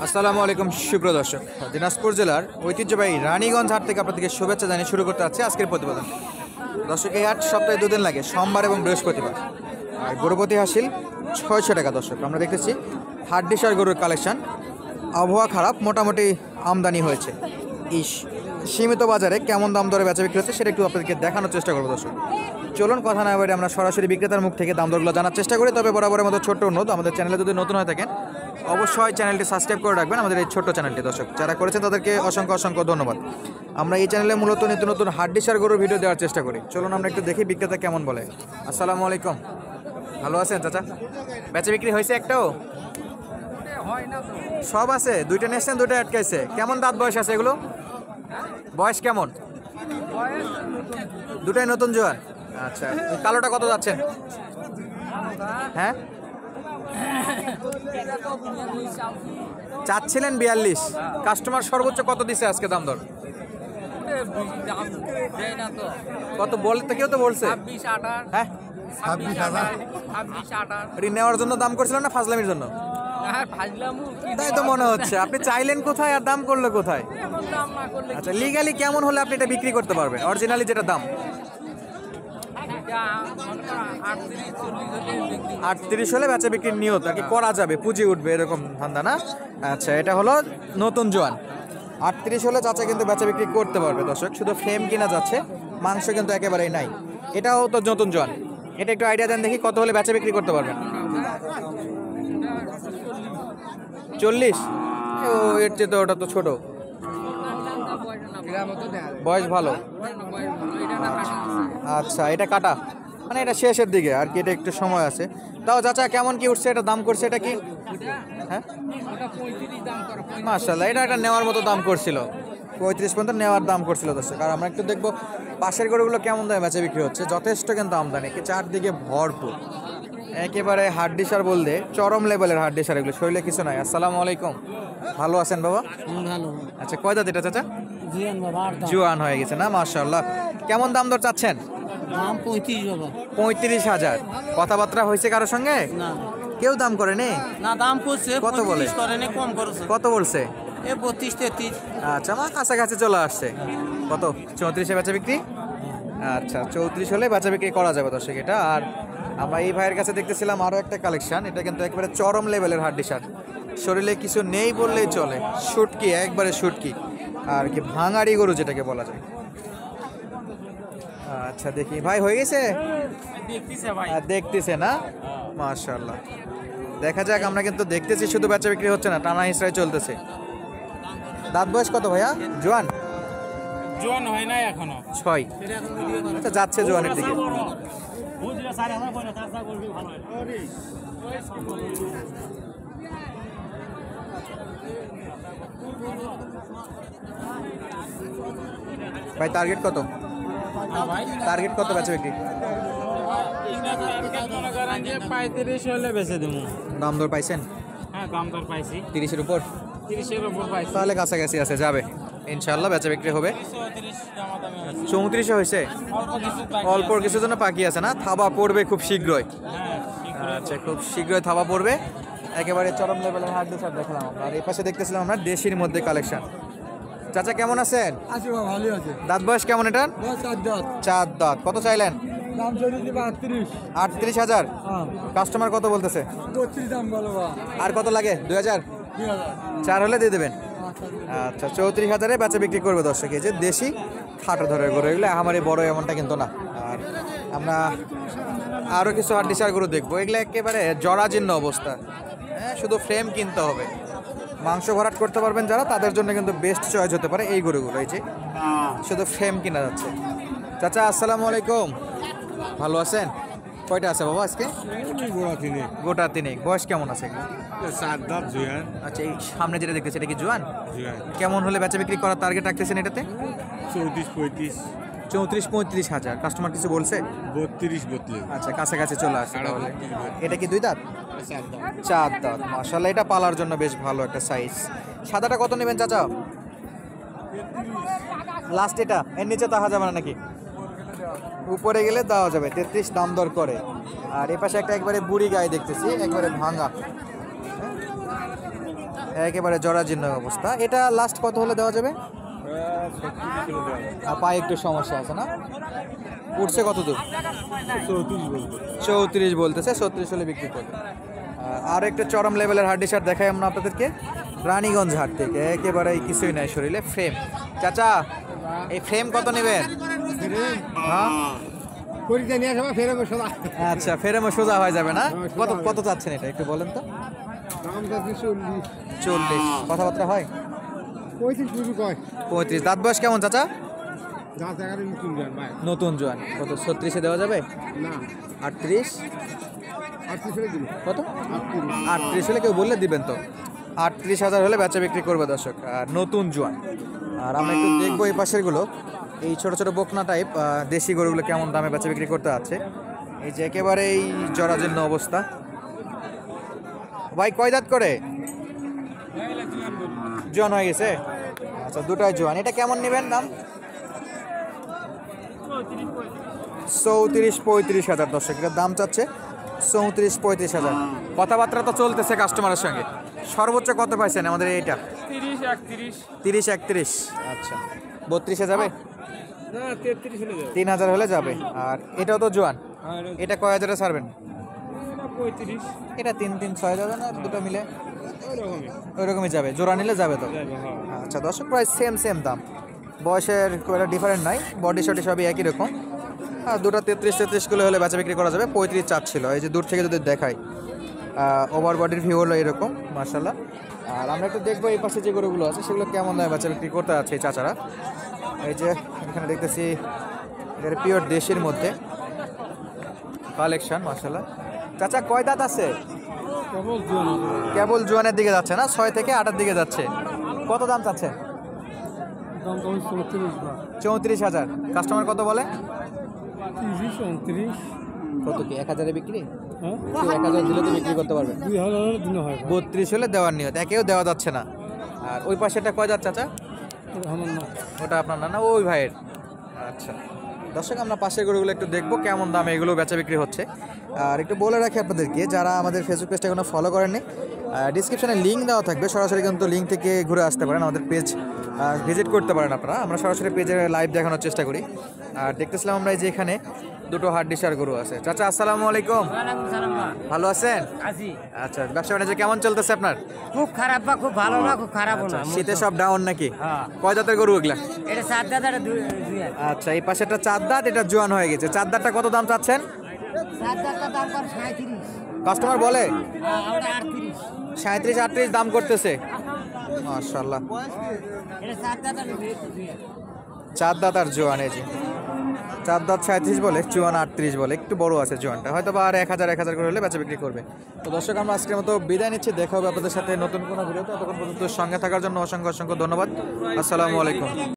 আসসালামু আলাইকুম সুপ্রিয় দর্শক, দিনাজপুর জেলার ঐতিহ্যবাহী রানীগঞ্জ হাট থেকে আপনাদেরকে শুভেচ্ছা জানিয়ে শুরু করতে যাচ্ছি আজকের প্রতিবেদন। দর্শক, এই হাট সপ্তাহে দুদিন লাগে, সোমবার এবং বৃহস্পতিবার। আর গরুপতি হাসিল 600 টাকা। দর্শক, আমরা দেখতেছি হাড্ডিসার গরুর কালেকশন। আবহাওয়া খারাপ, মোটামুটি আমদানি হয়েছে। এই সীমিত বাজারে কেমন দাম দরে বেচা বিক্রি হচ্ছে সেটা একটু আপনাদেরকে দেখানোর চেষ্টা করবো। দর্শক, চলুন কথা না বলে আমরা সরাসরি বিক্রেতার মুখ থেকে দাম দরগুলো জানার চেষ্টা করি। তবে বরাবরের মতো ছোট্ট অনুরোধ, আমাদের চ্যানেলে যদি নতুন হয়ে থাকেন অবশ্যই চ্যানেলটি সাবস্ক্রাইব করে রাখবেন, আমাদের এই ছোট্ট চ্যানেলটি। দর্শক, যারা করেছেন তাদেরকে অসংখ্য অসংখ্য ধন্যবাদ। আমরা এই চ্যানেলে মূলত নিত্য নতুন হাড্ডিসার গরুর ভিডিও দেওয়ার চেষ্টা করি। চলুন আমরা একটু দেখি বিক্রেতা কেমন বলে। আসসালামু আলাইকুম, ভালো আছেন চাচা? বেচা বিক্রি হয়েছে একটাও? সব আছে? দুইটা নিয়েছেন, দুইটা আটকাইছে। কেমন দাঁত বয়স আছে এগুলো? বয়স কেমন? দুটাই নতুন জোয়ান। আচ্ছা, কালোটা কত যাচ্ছেন? হ্যাঁ, চাচ্ছিলেন 42। কাস্টমার সর্বোচ্চ কত দিছে আজকে দাম দর? কত বলতে কেউ তো বলছে? হ্যাঁ, নেওয়ার জন্য দাম করছিলেন না ফাজলামির জন্য? তাই তো মনে হচ্ছে। আপনি চাইলেন কোথায় আর দাম করলো কোথায়? আচ্ছা, লিগালি কেমন হলে আপনি এটা বিক্রি করতে পারবেন? অরিজিনালি যেটা দাম 38 হলে বেচা বিক্রির নিয়ত আর কি করা যাবে, পুঁজি উঠবে এরকম ধান্দা না? আচ্ছা, এটা হলো নতুন জোয়ান। 38 হলে চাচা কিন্তু বেচা বিক্রি করতে পারবে। দর্শক, শুধু ফ্রেম কিনা যাচ্ছে, মাংস কিন্তু একেবারেই নাই। এটাও তো নতুন জোয়ান। এটা একটু আইডিয়া দেন দেখি, কত হলে বেচা বিক্রি করতে পারবেন? 40? ও, এর চেয়ে তো ওটা তো ছোট। বয়স ভালো। আচ্ছা, এটা কাটা মানে এটা শেষের দিকে আর কি, এটা একটু সময় আছে। তাও চাচা কেমন কি উঠছে? এটা দাম করছে এটা কি? হ্যাঁ, মাশাআল্লাহ, এটা একটা নেওয়ার মতো দাম করছিল। 35 পর্যন্ত নেওয়ার দাম করছিল। দর্শক, আর আমরা একটু দেখবো পাশের গরুগুলো কেমন দামে বেচা বিক্রি হচ্ছে। যথেষ্ট কিন্তু আমদানি, চারদিকে ভরপুর, একেবারে হাড্ডিসার বলতে চরম লেভেলের হাড্ডিসার এগুলো, শরীরে কিছু নাই। আসসালামু আলাইকুম, ভালো আছেন বাবা? ভালো। আচ্ছা, কয় দাঁত এটা চাচা? জুয়ান হয়ে গেছে না? মাশাআল্লাহ। কেমন দাম দর চাচ্ছেন? দাম 35 বাবা। 35,000। কথাবার্তা হয়েছে কারোর সঙ্গে? না, কেউ দাম করেনি? না দাম করছে। কত বলে? করেনি, কম করছে। কত বলছে? এ 32-33। আচ্ছা, আমার কাছাকাছি চলে আসছে। কত? 34-এ বেচা বিক্রি? আচ্ছা, 34 হলে বেচা বিক্রি করা যাবে। দর্শক, এটা আর আমরা এই ভাইয়ের কাছে দেখতেছিলাম আরও একটা কালেকশন। এটা কিন্তু একেবারে চরম লেভেলের হাড্ডিসার, শরীরে কিছু নেই বললেই চলে, শুটকি, একবারে শুটকি আর কি, ভাঙাড়ি গরু যেটাকে বলা যায়। আচ্ছা, দেখি ভাই, হয়ে গেছে? দেখতেছে না? মাশাআল্লাহ, দেখা যাক। আমরা কিন্তু দেখতেছি, শুধু বেচা বিক্রি হচ্ছে না, টানা হিসরায় চলতেছে। দাঁত বয়স কত ভাইয়া? জোয়ান? জুয়ান হয় না এখনো। 6। আচ্ছা, যাচ্ছে জোয়ানের দিকে। ভাই, টার্গেট কত? টার্গেট কত বেচা বিক্রি? 35 হলে বেচে দেবো। দাম দর পাইছেন? হ্যাঁ, দাম দর পাইছি। 30-এর উপর? 30-এর উপর পাইছি। তাহলে কাছাকাছি আছে, যাবে ইনশাআল্লাহ, বেচা বিক্রি হবে। 34 হয়েছে? অল্প কিছুর জন্য বাকি আছে না? থাবা পড়বে খুব শীঘ্রই। আচ্ছা, খুব শীঘ্রই থাবা পড়বে। একেবারে চরম লেভেলের হাড্ডিসার দেখলাম আমরা। আর এই পাশে দেখতেছিলাম আমরা দেশির মধ্যে কালেকশন। চাচা কেমন আছেন? আছি বাবা, ভালো আছে। দাঁত বয়স কেমন এটার? 4 দাঁত। 4 দাঁত। কত চাইলেন? দাম চলে দিবা 38। 38,000। হ্যাঁ, কাস্টমার কত বলতেছে? 32 দাম বলো বাবা। আর কত লাগে? 2,000? 4 হলে দিয়ে দেবেন। আচ্ছা, 34,000-এ বেচা বিক্রি করবে। দর্শক, এই যে দেশি খাটো ধরে গরু, এগুলো আমার বড় এমনটা কিন্তু না। আর আমরা আরও কিছু হাড্ডিসার গরু দেখবো, এগুলো একেবারে জরাজীর্ণ অবস্থা। হ্যাঁ, শুধু ফ্রেম কিনতে হবে। মাংস ভরাট করতে পারবেন যারা, তাদের জন্য কিন্তু বেস্ট চয়েস হতে পারে এই গরুগুলো। এই যে শুধু ফ্রেম কিনা যাচ্ছে। চাচা আসসালামু আলাইকুম, ভালো আছেন? কয়টা আছে বাবা আজকে? গোটা 3। বয়স কেমন আছে? 4 দাঁত জুয়ান। আচ্ছা, এই সামনে যেটা দেখতেছি এটা কি জোয়ান? কেমন হলে বেচা বিক্রি করার টার্গেট রাখতেছেন এটাতে? 34-35। 34-35,000। কাস্টমার কিছু বলছে? 32-32। আচ্ছা, কাছাকাছি চলে আসছে তাহলে। এটা কি 2 দাঁত? 4 দাঁত। মাশাআল্লাহ, এটা পালার জন্য বেশ ভালো একটা সাইজ। সাদাটা কত নেবেন চাচা? লাস্ট এটা, এর নিচে তাহা যাবে না নাকি? উপরে গেলে দেওয়া যাবে। 33 দাম দর করে। আর এ পাশে একটা একবারে বুড়ি গায়ে দেখতেছি, একবারে ভাঙা। একেবারে জরাজীর্ণ অবস্থা। এটা লাস্ট কত হলে দেওয়া যাবে? আর পায়ে একটু সমস্যা আছে না? উঠছে কত দূর? 34 বলতেছে, 36 হলে বিক্রি করবে। আর একটা চরম লেভেলের হার্ডি শার্ট দেখাই আমরা আপনাদেরকে রানীগঞ্জ হাট থেকে। একেবারে কিছুই নাই শরীরে, ফ্রেম। চাচা এই ফ্রেম কত নেবেন? হ্যাঁ আচ্ছা, ফেরেমো সোজা হয়ে যাবে না? কত কত চাচ্ছেন এটা একটু বলেন তো? 40। কথাবার্তা হয় 35। দাঁত বয়স কেমন চাচা? নতুন জোয়ান। কত 36-এ দেওয়া যাবে? 38। কত? 38 হলে কেউ বললে দিবেন তো? 38,000 হলে বেচা বিক্রি করবে দর্শক। আর নতুন জোয়ান। আর আমরা একটু দেখবো এই পাশেরগুলো, এই ছোট ছোট বকনা টাইপ দেশি গরুগুলো কেমন দামে বেচা বিক্রি করতে আছে। এই যে একেবারেই জরাজীর্ণ অবস্থা। ভাই কয় দাঁত করে? জোয়ান হয়ে গেছে। আচ্ছা, দুটাই জোয়ান। এটা কেমন নেবেন দাম? 34-35,000 দর্শক এটার দাম চাচ্ছে। 34-35,000। কথাবার্তা তো চলতেছে কাস্টমারের সঙ্গে। সর্বোচ্চ কত পাইছেন আমাদের এইটা? 30-31। আচ্ছা, 32-এ যাবে? 3,000 হলে যাবে। আর এটাও তো জোয়ান, এটা কয় হাজারে ছাড়বেন? 35। এটা 3-6 যাবে না দুটো মিলে? ওইরকমই যাবে, জোড়া নিলে যাবে তো। আচ্ছা দর্শক, প্রায় সেম দাম, বয়সের খুব একটা ডিফারেন্ট নাই, বডি শডি সবই একই রকম। আর দুটো 33 কিলো হলে বেচা বিক্রি করা যাবে। 35 চাচ্ছিল। এই যে দূর থেকে যদি দেখাই, ওভার বডির ভিউ হলো এরকম মার্শাল্লাহ। আর আমরা একটু দেখবো এই পাশে যে গরুগুলো আছে সেগুলো কেমন দামে বেচা বিক্রি করতে আছে এই চাচারা। এই যে এখানে দেখতেছি এটা পিওর দেশের মধ্যে কালেকশন মার্শাল্লাহ। চাচা কয় দাঁত আছে? কেবল জোয়ানের দিকে যাচ্ছে না, 6 থেকে 8-এর দিকে যাচ্ছে। কত দাম চাচ্ছে? 34,000। কাস্টমার কত বলে? 30-29। কত কি 1,000-এ বিক্রি? 1,000 দিলে তো বিক্রি করতে পারবে। 32 হলে দেওয়ার নিয়ত, একেও দেওয়া যাচ্ছে না। আর ওই পাশেটা কয় দাঁত চাচা? ওটা আপনার না? ওই ভাইয়ের। আচ্ছা দর্শক, আমরা পাশের গরুগুলো একটু দেখবো কেমন দামে এগুলো বেচা বিক্রি হচ্ছে। আর একটু বলে রাখি আপনাদেরকে, যারা আমাদের ফেসবুক পেজটা এখনো ফলো করেননি, ডিসক্রিপশনে লিঙ্ক দেওয়া থাকবে, সরাসরি কিন্তু লিঙ্ক থেকে ঘুরে আসতে পারেন, আমাদের পেজ ভিজিট করতে পারেন আপনারা। আমরা সরাসরি পেজে লাইভ দেখানোর চেষ্টা করি। আর দেখতেছিলাম আমরা এই যে এখানে দুটো হাড্ডিসার গরু আছে। চাচা আসসালামু আলাইকুম। ভালো আছেন? আচ্ছা, ব্যবসা বাণিজ্য কেমন চলতেছে আপনার? খুব খারাপ বা খুব ভালো না, খুব খারাপ না। শীতে সব ডাউন নাকি? কয় দাঁতের গরু এগুলা? এটা 7 দাঁত আর 2 দাঁত। আচ্ছা, এই পাশে একটা 4 দাঁত, এটা জোয়ান হয়ে গেছে। 4 দাঁতটা কত দাম চাচ্ছেন? 7 দাঁতটা দাম কর 37। কাস্টমার বলে আমরা 38। 37-38 দাম করতেছে। মাশাআল্লাহ, এটা 7 দাঁত আর 2 দাঁত। 4 দাঁত আর জোয়ান। এই যে 4 দাঁত 37 বলে, জোয়ান 38 বলে। একটু বড় আছে জোয়ানটা, হয়তো বা আর 1,000 করে হলে বেচা বিক্রি করবে। তো দর্শক, আমরা আজকের মতো বিদায় নিচ্ছি। দেখা হবে আপনাদের সাথে নতুন কোনো ভিডিওতে। ততক্ষণ পর্যন্ত সঙ্গে থাকার জন্য অসংখ্য ধন্যবাদ। আসসালামু আলাইকুম।